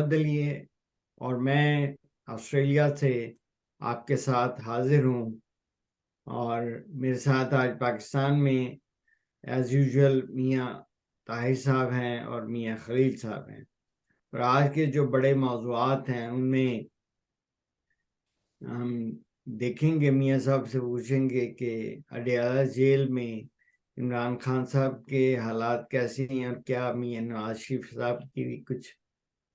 मोहम्मद अली है और मैं ऑस्ट्रेलिया से आपके साथ हाजिर हूँ। और मेरे साथ आज पाकिस्तान में एज यूजुअल मियाँ ताहिर साहब हैं और मियाँ खलील साहब हैं। और आज के जो बड़े मौज़ूआत हैं उनमें हम देखेंगे, मियाँ साहब से पूछेंगे कि अडयाला जेल में इमरान खान साहब के हालात कैसे हैं और क्या मियाँ नवाज शरीफ साहब की भी कुछ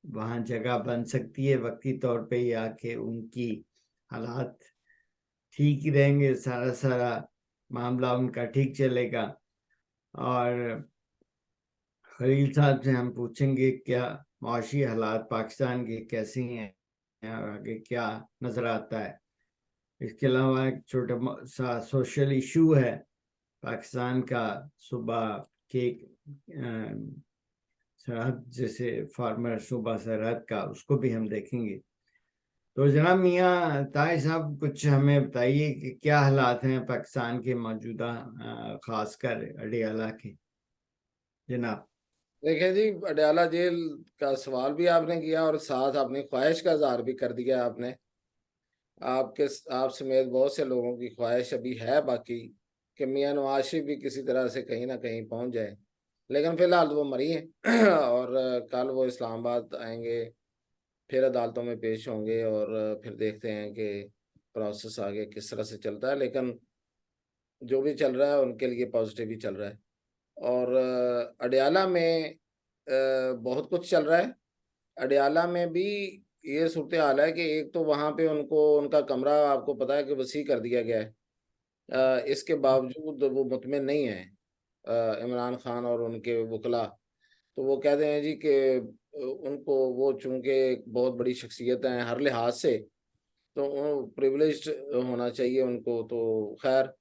वहाँ जगह बन सकती है वक्ती तौर पे, या कि उनकी हालात ठीक ही रहेंगे, सारा सारा मामला उनका ठीक चलेगा। और खलील साहब से हम पूछेंगे क्या माशी हालात पाकिस्तान के कैसे हैं और आगे क्या नज़र आता है। इसके अलावा एक छोटा सा सोशल इशू है पाकिस्तान का, सुबह के सरहद जैसे फार्मर सूबा सरहद का, उसको भी हम देखेंगे। तो जनाब मियाँ ताहिर साहब कुछ हमें बताइए कि क्या हालात हैं पाकिस्तान के मौजूदा, खासकर अडयाला के, जनाब। देखिए जी, अडयाला जेल का सवाल भी आपने किया और साथ अपनी ख्वाहिश का इजहार भी कर दिया आपने। आप समेत बहुत से लोगों की ख्वाहिश अभी है बाकी कि मियां नवाज शरीफ भी किसी तरह से कहीं ना कहीं पहुंच जाए, लेकिन फिलहाल तो वो मरी हैं और कल वो इस्लामाबाद आएंगे, फिर अदालतों में पेश होंगे और फिर देखते हैं कि प्रोसेस आगे किस तरह से चलता है। लेकिन जो भी चल रहा है उनके लिए पॉजिटिव ही चल रहा है। और अडयाला में बहुत कुछ चल रहा है। अडयाला में भी ये सूरत हाल है कि एक तो वहाँ पे उनको उनका कमरा आपको पता है कि वसी कर दिया गया है। इसके बावजूद वो मुतमिन नहीं है, इमरान खान और उनके वकला। तो वो कहते हैं जी कि उनको वो चूंकि एक बहुत बड़ी शख्सियत हैं हर लिहाज से, तो प्रिविलेज्ड होना चाहिए उनको। तो खैर,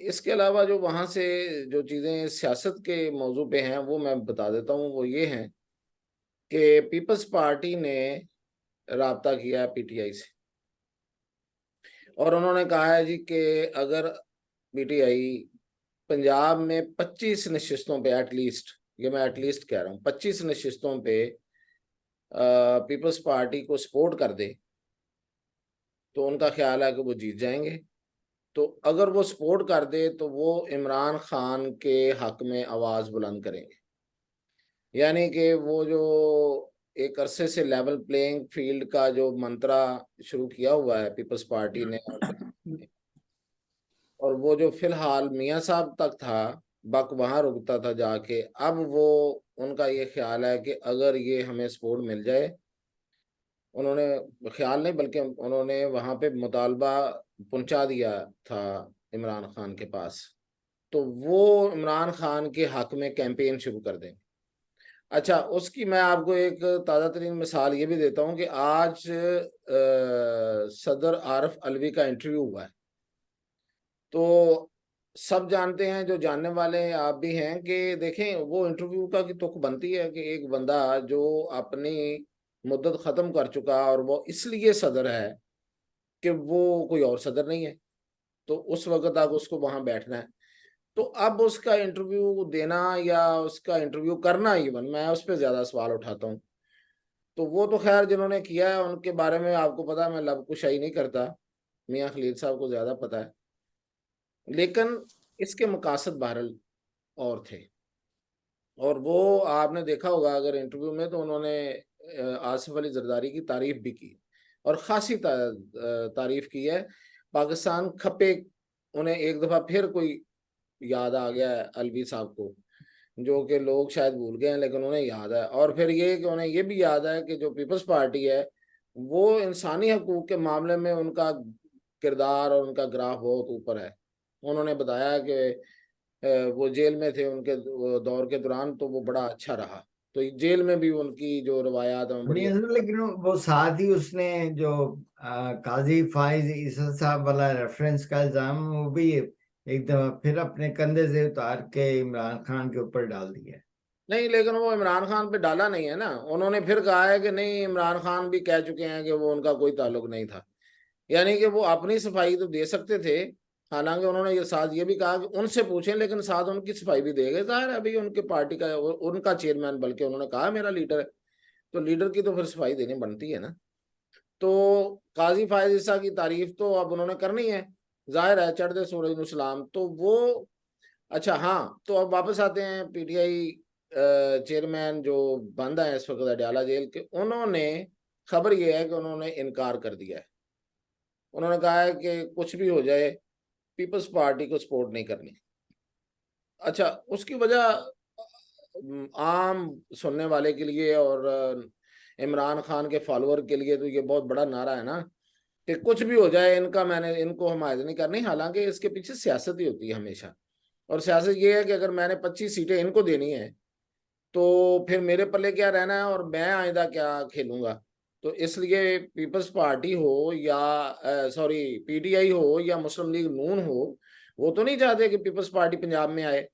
इसके अलावा जो वहाँ से जो चीज़ें सियासत के मौजू पे हैं वो मैं बता देता हूँ। वो ये हैं कि पीपल्स पार्टी ने राब्ता किया है पीटीआई से और उन्होंने कहा है जी कि अगर पीटीआई पंजाब में 25 नशिस्तों पे एटलीस्ट, ये मैं एटलीस्ट कह रहा हूँ, 25 नशिस्तों पे पीपल्स पार्टी को सपोर्ट कर दे तो उनका ख्याल है कि वो जीत जाएंगे। तो अगर वो सपोर्ट कर दे तो वो इमरान खान के हक में आवाज़ बुलंद करेंगे। यानी कि वो जो एक अरसे से लेवल प्लेइंग फील्ड का जो मंत्रा शुरू किया हुआ है पीपल्स पार्टी ने, और वो जो फिलहाल मियाँ साहब तक था, बक वहां रुकता था जाके, अब वो उनका ये ख्याल है कि अगर ये हमें सपोर्ट मिल जाए, उन्होंने ख्याल नहीं बल्कि उन्होंने वहां पे मुतालबा पहुंचा दिया था इमरान खान के पास, तो वो इमरान खान के हक में कैंपेन शुरू कर दें। अच्छा, उसकी मैं आपको एक ताज़ा तरीन मिसाल ये भी देता हूँ कि आज सदर आरफ अलवी का इंटरव्यू हुआ है। तो सब जानते हैं, जो जानने वाले हैं आप भी हैं, कि देखें वो इंटरव्यू का की तुक बनती है कि एक बंदा जो अपनी मुद्दत ख़त्म कर चुका और वो इसलिए सदर है कि वो कोई और सदर नहीं है, तो उस वक्त तक उसको वहां बैठना है। तो अब उसका इंटरव्यू देना या उसका इंटरव्यू करना, इवन मैं उस पर ज़्यादा सवाल उठाता हूँ। तो वो तो खैर जिन्होंने किया है उनके बारे में आपको पता है, मैं लब कुशाई नहीं करता, मियाँ खलील साहब को ज़्यादा पता है। लेकिन इसके मकासद बहरल और थे, और वो आपने देखा होगा अगर इंटरव्यू में, तो उन्होंने आसिफ अली जरदारी की तारीफ भी की और खासी तारीफ की है। पाकिस्तान खपे, उन्हें एक दफ़ा फिर कोई याद आ गया है अलवी साहब को, जो कि लोग शायद भूल गए हैं लेकिन उन्हें याद है। और फिर ये कि उन्हें ये भी याद है कि जो पीपल्स पार्टी है वो इंसानी हकूक के मामले में उनका किरदार और उनका ग्राफ बहुत ऊपर है। उन्होंने बताया कि वो जेल में थे उनके दौर के दौरान, तो वो बड़ा अच्छा रहा। तो जेल में भी उनकी जो रवायात हैं बड़ी नहीं असल, लेकिन वो साथ ही उसने जो काजी फाइज ईसा साहब वाला रेफरेंस का इल्जाम, वो भी एक दफा फिर अपने कंधे से उतार के इमरान खान के ऊपर डाल दिया। नहीं, लेकिन वो इमरान खान पे डाला नहीं है ना। उन्होंने फिर कहा है कि नहीं, इमरान खान भी कह चुके हैं कि वो उनका कोई ताल्लुक नहीं था। यानी कि वो अपनी सफाई तो दे सकते थे, हालांकि उन्होंने ये साथ ये भी कहा कि उनसे पूछें, लेकिन साथ उनकी सफाई भी देंगे। जाहिर है अभी उनके पार्टी का उनका चेयरमैन, बल्कि उन्होंने कहा मेरा लीडर है, तो लीडर की तो फिर सफाई देनी बनती है ना। तो काजी फायज ईसा की तारीफ तो अब उन्होंने करनी है, जाहिर है, चढ़ते सूरज नु सलाम। तो वो, अच्छा हाँ, तो अब वापस आते हैं पीटीआई चेयरमैन जो बंद है इस वक्त अडयाला जेल के, उन्होंने, खबर ये है कि उन्होंने इनकार कर दिया है। उन्होंने कहा है कि कुछ भी हो जाए पीपल्स पार्टी को सपोर्ट नहीं करनी। अच्छा, उसकी वजह आम सुनने वाले के लिए और इमरान खान के फॉलोअर के लिए तो ये बहुत बड़ा नारा है ना कि कुछ भी हो जाए इनका, मैंने इनको हमायत नहीं करनी। हालांकि इसके पीछे सियासत ही होती है हमेशा, और सियासत ये है कि अगर मैंने 25 सीटें इनको देनी है तो फिर मेरे पल्ले क्या रहना है और मैं आइंदा क्या खेलूंगा। तो इसलिए पीपल्स पार्टी हो या सॉरी पीटीआई हो या मुस्लिम लीग नून हो, वो तो नहीं चाहते कि पीपल्स पार्टी पंजाब में आए।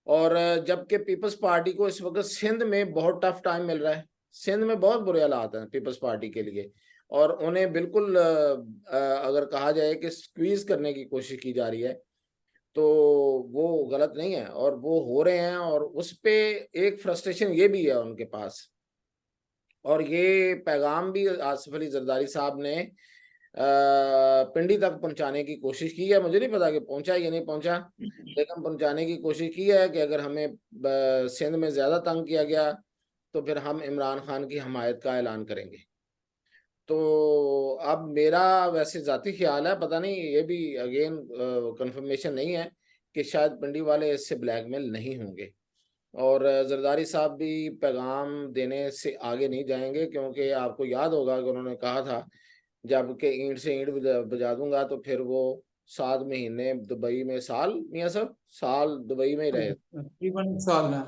और जबकि पीपल्स पार्टी को इस वक्त सिंध में बहुत टफ टाइम मिल रहा है, सिंध में बहुत बुरे हालात हैं पीपल्स पार्टी के लिए, और उन्हें बिल्कुल अगर कहा जाए कि स्क्वीज करने की कोशिश की जा रही है तो वो गलत नहीं है, और वो हो रहे हैं। और उस पे एक फ्रस्ट्रेशन ये भी है उनके पास, और ये पैगाम भी आसिफ अली जरदारी साहब ने पिंडी तक पहुंचाने की कोशिश की है। मुझे नहीं पता कि पहुंचा या नहीं पहुंचा, लेकिन पहुंचाने की कोशिश की है कि अगर हमें सिंध में ज्यादा तंग किया गया तो फिर हम इमरान खान की हमायत का ऐलान करेंगे। तो अब मेरा वैसे जाती ख्याल है, पता नहीं, ये भी अगेन कंफर्मेशन नहीं है, कि शायद पिंडी वाले इससे ब्लैकमेल नहीं होंगे। और जरदारी साहब भी पैगाम देने से आगे नहीं जाएंगे, क्योंकि आपको याद होगा कि उन्होंने कहा था जब के ईंट से ईंट बजा दूंगा, तो फिर वो 7 महीने दुबई में, साल मियाँ साहब, साल दुबई में ही रहे। तकरीबन साल है।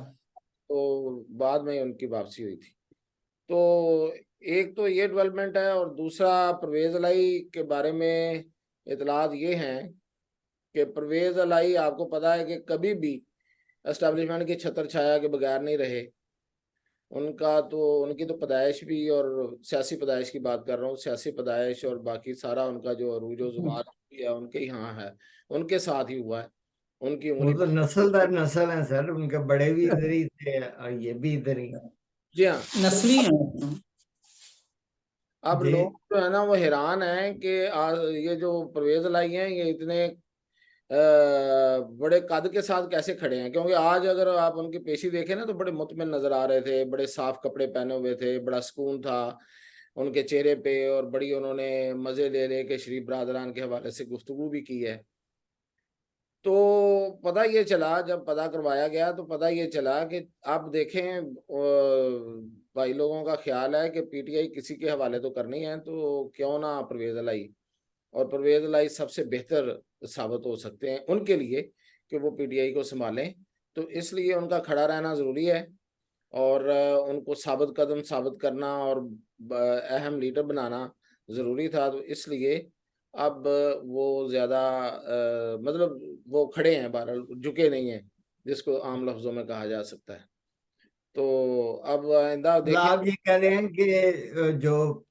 तो बाद में उनकी वापसी हुई थी। तो एक तो ये डेवलपमेंट है, और दूसरा परवेज अलाई के बारे में इतलात ये हैं कि परवेज अलाई, आपको पता है कि कभी भी एस्टेब्लिशमेंट की छत्र छाया के बगैर नहीं रहे। उनका तो, उनकी तो पैदाइश भी, और सियासी पैदाइश की बात कर रहा हूँ, सियासी पैदाइश और बाकी सारा उनका जो अरूजो जुमान भी है उनके यहाँ है, उनके साथ ही हुआ है। उनकी वो उंगली, तो नस्ल दर नस्ल है सर, उनके बड़े भी इधर ही थे और ये भी इधर ही। जी हाँ। नस्ली है। अब जी। लोग जो है ना वो हैरान हैं कि ये जो परवेज लाई हैं ये इतने बड़े कद के साथ कैसे खड़े हैं, क्योंकि आज अगर आप उनकी पेशी देखें ना तो बड़े मुतमिन नजर आ रहे थे, बड़े साफ कपड़े पहने हुए थे, बड़ा सुकून था उनके चेहरे पे, और बड़ी उन्होंने मजे ले ले के शरीफ बरादरान के हवाले से गुफ्तगू भी की है। तो पता ये चला, जब पता करवाया गया तो पता ये चला कि आप देखें, भाई लोगों का ख्याल है कि पीटीआई किसी के हवाले तो करनी है, तो क्यों ना परवेज लाई, और परवेज लाई सबसे बेहतर साबित हो सकते हैं उनके लिए कि वो पीटीआई को संभालें। तो इसलिए उनका खड़ा रहना ज़रूरी है, और उनको साबित कदम साबित करना और अहम लीडर बनाना ज़रूरी था। तो इसलिए अब वो ज़्यादा मतलब वो खड़े हैं, बहरहाल झुके नहीं हैं, जिसको आम लफ्ज़ों में कहा जा सकता है। तो अब आइंदा मतलब देखें। आप ये कह रहे हैं कि जो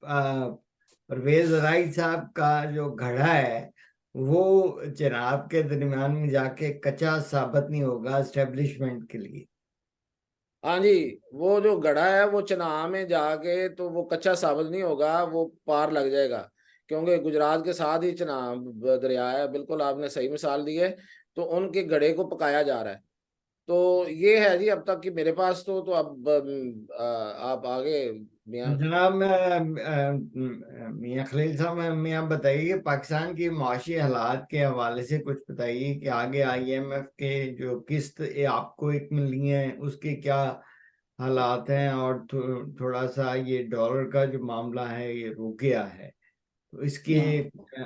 परवेज राई साहब का जो घड़ा है वो जनाब के दरमियान में जाके कच्चा साबित नहीं होगा एस्टेब्लिशमेंट के लिए। हाँ जी, वो जो गड़ा है वो चनाह में जाके तो वो कच्चा साबित नहीं होगा, वो पार लग जाएगा, क्योंकि गुजरात के साथ ही चनाह दरिया है, बिल्कुल आपने सही मिसाल दी है। तो उनके गड़े को पकाया जा रहा है। तो ये है जी अब तक कि मेरे पास तो अब आप आगे मियाँ। जनाब मैं मियाँ खलील साहब, मियाँ बताइए कि पाकिस्तान की माशी हालात के हवाले से कुछ बताइए कि आगे आईएमएफ के जो किस्त आपको एक मिली है उसके क्या हालात हैं, और थोड़ा सा ये डॉलर का जो मामला है ये रुक गया है तो इसके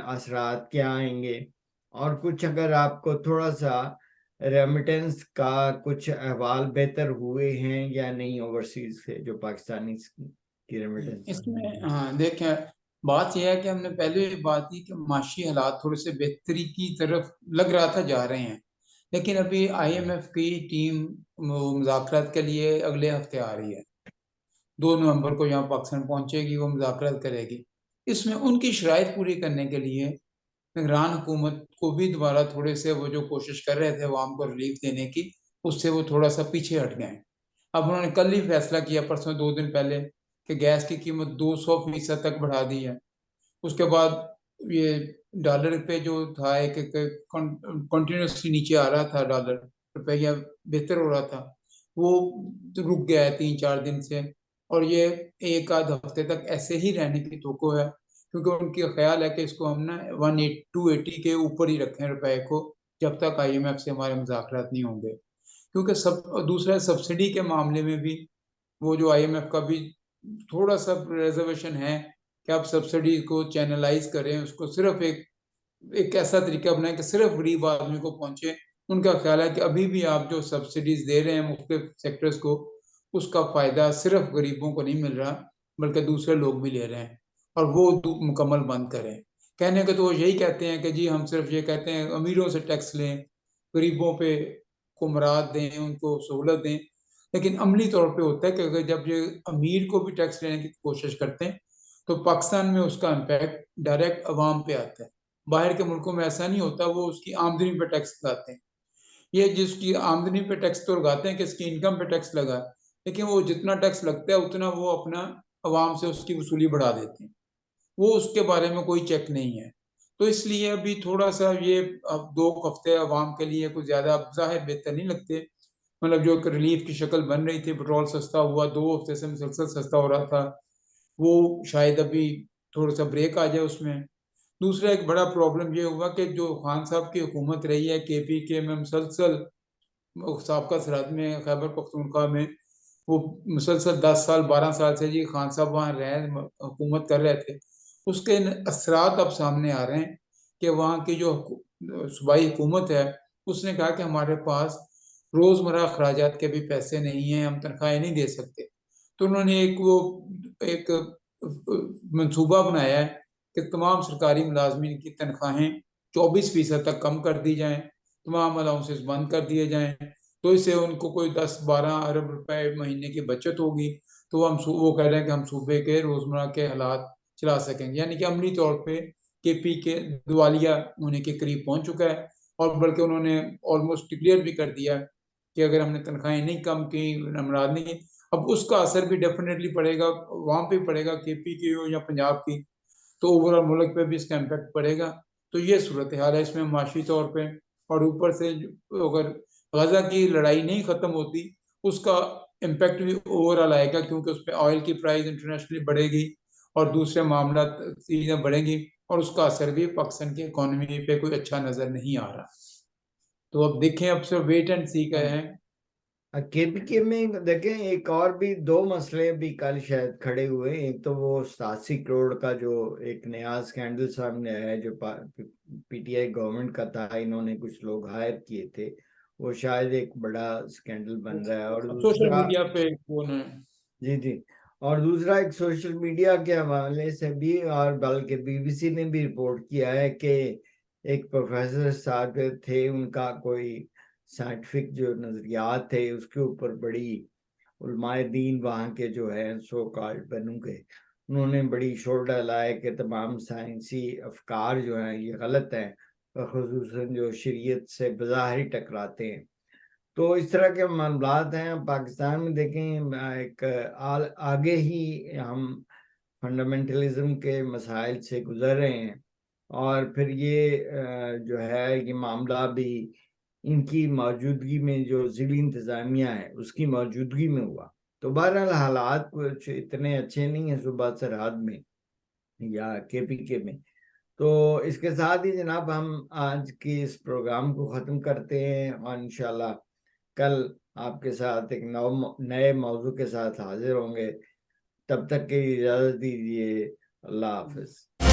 असरात क्या आएंगे, और कुछ अगर आपको थोड़ा सा रेमिटेंस का कुछ अहवाल बेहतर हुए हैं या नहीं ओवरसीज से जो पाकिस्तानी की रेमिटेंस। इसमें हाँ देखें, बात यह है कि हमने पहले भी बात की कि माशी हालात थोड़े से बेहतरी की तरफ लग रहा था जा रहे हैं, लेकिन अभी आईएमएफ की टीम मुज़ाकरात के लिए अगले हफ्ते आ रही है। 2 नवंबर को यहाँ पाकिस्तान पहुंचेगी, वो मुज़ाकरात करेगी। इसमें उनकी शराइत पूरी करने के लिए इमरान हुकूमत को भी दोबारा थोड़े से वो जो कोशिश कर रहे थे अवाम को रिलीफ देने की, उससे वो थोड़ा सा पीछे हट गए। अब उन्होंने कल ही फैसला किया, परसों 2 दिन पहले, कि गैस की कीमत 200% तक बढ़ा दी है। उसके बाद ये डॉलर पे जो था एक कंटिन्यूसली नीचे आ रहा था, डॉलर रुपया बेहतर हो रहा था, वो रुक गया है 3-4 दिन से। और ये एक आध हफ्ते तक ऐसे ही रहने की तवक्को है, क्योंकि उनकी ख्याल है कि इसको हम ना 18280 के ऊपर ही रखें रुपए को, जब तक IMF से हमारे मुज़ाकरात नहीं होंगे। क्योंकि सब दूसरा सब्सिडी के मामले में भी वो जो IMF का भी थोड़ा सा रिजर्वेशन है कि आप सब्सिडी को चैनलाइज करें, उसको सिर्फ एक ऐसा तरीका बनाएं कि सिर्फ गरीब आदमी को पहुंचे। उनका ख्याल है कि अभी भी आप जो सब्सिडीज दे रहे हैं मुख्तलिफ सेक्टर्स को, उसका फायदा सिर्फ गरीबों को नहीं मिल रहा, बल्कि दूसरे लोग भी ले रहे हैं, और वो मुकम्मल बंद करें। कहने के तो वो यही कहते हैं कि जी हम सिर्फ ये कहते हैं अमीरों से टैक्स लें, गरीबों पे को मुराद दें, उनको सहूलत दें। लेकिन अमली तौर पे होता है कि अगर जब ये अमीर को भी टैक्स लेने की कोशिश करते हैं, तो पाकिस्तान में उसका इम्पैक्ट डायरेक्ट अवाम पे आता है। बाहर के मुल्कों में ऐसा नहीं होता, वो उसकी आमदनी पे टैक्स लगाते हैं। ये जिसकी आमदनी पे टैक्स तो लगाते हैं कि इसकी इनकम पे टैक्स लगा, लेकिन वो जितना टैक्स लगता है उतना वो अपना अवाम से उसकी वसूली बढ़ा देते हैं। वो उसके बारे में कोई चेक नहीं है। तो इसलिए अभी थोड़ा सा ये अब 2 हफ्ते अवाम के लिए कुछ ज्यादा जाहिर बेहतर नहीं लगते। मतलब जो एक रिलीफ की शक्ल बन रही थी, पेट्रोल सस्ता हुआ, 2 हफ्ते से मुसलसल सस्ता हो रहा था, वो शायद अभी थोड़ा सा ब्रेक आ जाए उसमें। दूसरा एक बड़ा प्रॉब्लम ये हुआ कि जो खान साहब की हुकूमत रही है KPK में मुसलसल, साबका सराद में खैबर पख्तूनख्वा में, वो मुसलसल 10 साल 12 साल से जी खान साहब वहाँ रह हुकूमत कर रहे थे, उसके असरात अब सामने आ रहे हैं कि वहाँ की जो सूबाई हुकूमत है, उसने कहा कि हमारे पास रोजमर्रा अखराजात के भी पैसे नहीं हैं, हम तनख्वाहें नहीं दे सकते। तो उन्होंने एक मंसूबा बनाया है कि तमाम सरकारी मुलाजमीन की तनख्वाहें 24% तक कम कर दी जाएं, तमाम अलाउंसेस बंद कर दिए जाएं। तो इससे उनको कोई 10-12 अरब रुपए महीने की बचत होगी। तो वो कह रहे हैं कि हम सूबे के रोजमर्रा के हालात चला सकेंगे। यानी कि अमली तौर पे KPK दिवालिया होने के करीब पहुंच चुका है, और बल्कि उन्होंने ऑलमोस्ट डिक्लेयर भी कर दिया कि अगर हमने तनख्वाहें नहीं कम की, नमराद नहीं, अब उसका असर भी डेफिनेटली पड़ेगा, वहां पे पड़ेगा, KPK हो या पंजाब की, तो ओवरऑल मुल्क पे भी इसका इम्पैक्ट पड़ेगा। तो ये सूरत हाल है इसमें माशी तौर पे। और ऊपर से अगर गजा की लड़ाई नहीं खत्म होती, उसका इम्पैक्ट भी ओवरऑल आएगा, क्योंकि उस पर ऑयल की प्राइस इंटरनेशनली बढ़ेगी और दूसरे मामला चीजें बढ़ेंगी, और उसका असर भी पाकिस्तान की इकोनॉमी पे कोई अच्छा नजर नहीं आ रहा। तो अब देखें, अब से वेट एंड सी का है। KPK में देखें, एक और भी 2 मसले भी कल शायद खड़े हुए। एक तो वो 87 करोड़ का जो एक नया स्कैंडल सामने आया है, जो PTI गवर्नमेंट का था, इन्होंने कुछ लोग हायर किए थे, वो शायद एक बड़ा स्कैंडल बन रहा है। और सोशल दूसरा, मीडिया पे कौन है? जी जी, और दूसरा एक सोशल मीडिया के हवाले से भी, और बल्कि BBC ने भी रिपोर्ट किया है कि एक प्रोफेसर साहब थे, उनका कोई साइंटिफिक जो नजरियात थे उसके ऊपर बड़ी उलमाए दीन वहाँ के जो है सो कॉल्ड बनू के, उन्होंने बड़ी शोर डाला है कि तमाम साइंसी अफकार जो हैं ये गलत हैं, और खुसूसन जो शरीयत से बज़ाहिर टकराते हैं। तो इस तरह के मामलात हैं। पाकिस्तान में देखें, एक आगे ही हम फंडामेंटलिज्म के मसाइल से गुजर रहे हैं, और फिर ये जो है ये मामला भी इनकी मौजूदगी में, जो ज़िली इंतज़ामिया है उसकी मौजूदगी में हुआ। तो बहरहाल हालात कुछ इतने अच्छे नहीं हैं सूबा सरहद में या KPK में। तो इसके साथ ही जनाब हम आज की इस प्रोग्राम को ख़त्म करते हैं, और इंशाल्लाह कल आपके साथ एक नए मौजू के साथ हाजिर होंगे। तब तक की इजाज़त दीजिए। अल्लाह हाफिज।